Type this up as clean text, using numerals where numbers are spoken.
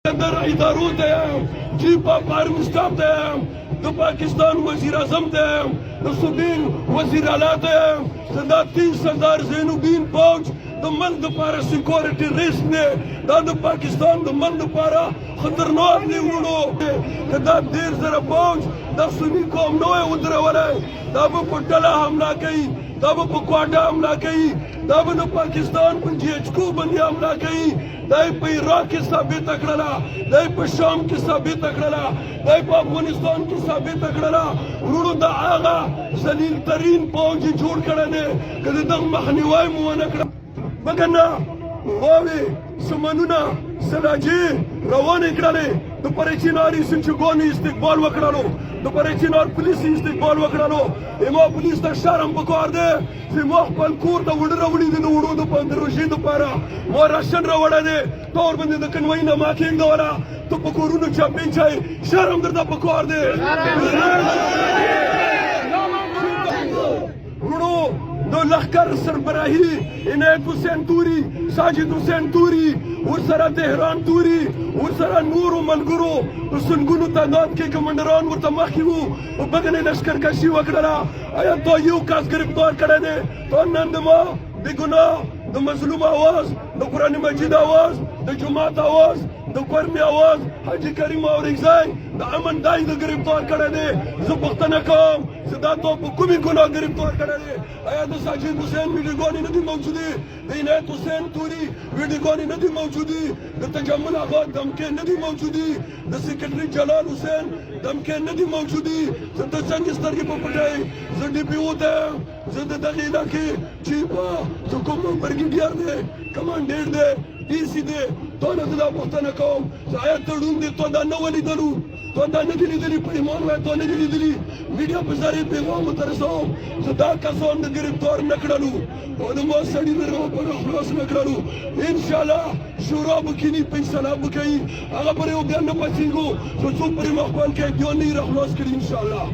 در ادارو ته یم چیف اف آرمی سټاف ته یم د پاکستان وزیر اعظم ته یم د صوبین وزیر اعلی ته یم چې دا 3 سردار زین الدین فوج د ملک دپاره سیکورټي ریسک دی دا د پاکستان د ملک دپاره خطرناک دی وروڼو که دا 10,000 فوج دا سني قوم نه وای ودرولی دا به په ډله حمله کوي دا به په کوټه حمله کوي دا به د پاکستان په جی ایچ کو باندې حمله کوي دا په عراق کې ثابته کړله دا په شام کې ثابته کړله دا په افغانستان کې ثابته کړله وروڼو د هغه ذلیل ترین فوج یې جوړ کړی دی که د دغه مخنیوی مو ونه کړه مګر نه غواوې سمنونه سلاجې روانې کړلې د پرچیناري سنچګونې استقبال وکړلو د پرچینار پولیس استقبال وکړلو زما پولیس ته شرم پکار دی چې ما خپل کور ته وړه راوړي دي د وړو د روژې دپاره ما راشن راوړی دی ته ورباندې د کنوۍ نه ما کېږدوله ته په کورونو چاپې چای شرم درته پکار دی وروڼو د لښکر سربراهي عنایت حسین توري ساجد حسین توري ورسره طهران توري ورسره نورو ملګرو په سلګونو تعداد کې کمانډران ورته مخکې وو په بګنې لښکرکشي وکړله آیا تا یو کس ګرفتار کړی دی تا نن د ما بې ګناه د مظلوم اواز د قرآن مجید اواز د جماعت اواز د کورمي اواز حاجي کریم اورکزی د امن دای د ګرفتار کړی دی زه پوښتنه کوم چې دا تو په کومې ګناه ګرفتار کړی دی آیا د ساجد حسین ویډیوګانې نه دي موجودې د عنایت حسین توري ویډیوګانې نه دي موجودې د تجمل آغا دمکې نه دي موجودې د سیکرټري جلال حسین دمکې نه دي موجودې زه ته څنګه سترګې په پټوې زه ډي پي او ته یم زه د دغې علاقې چیف چې کوم برګیډیر دی کمانډیر دی ډي سي دی تا نه زه دا پوښتنه کوم چې آیا تړون دی تا دا نه ولیدلو تا دا نه دي لیدلي په ایمان وایه تا نه دي لیدلي میډیا په ذریعې پیغام ورسوم چې دا کسان د ګرفتار نه کړلو او د ما سړي د خلاص نه کړلو انشاءالله شورا به کیني فیصله به کوي هغه پرې بیا نه پڅېږو چې څوک پرې مخ بند کوي بیا نه یې راخلاص کړي انشاءالله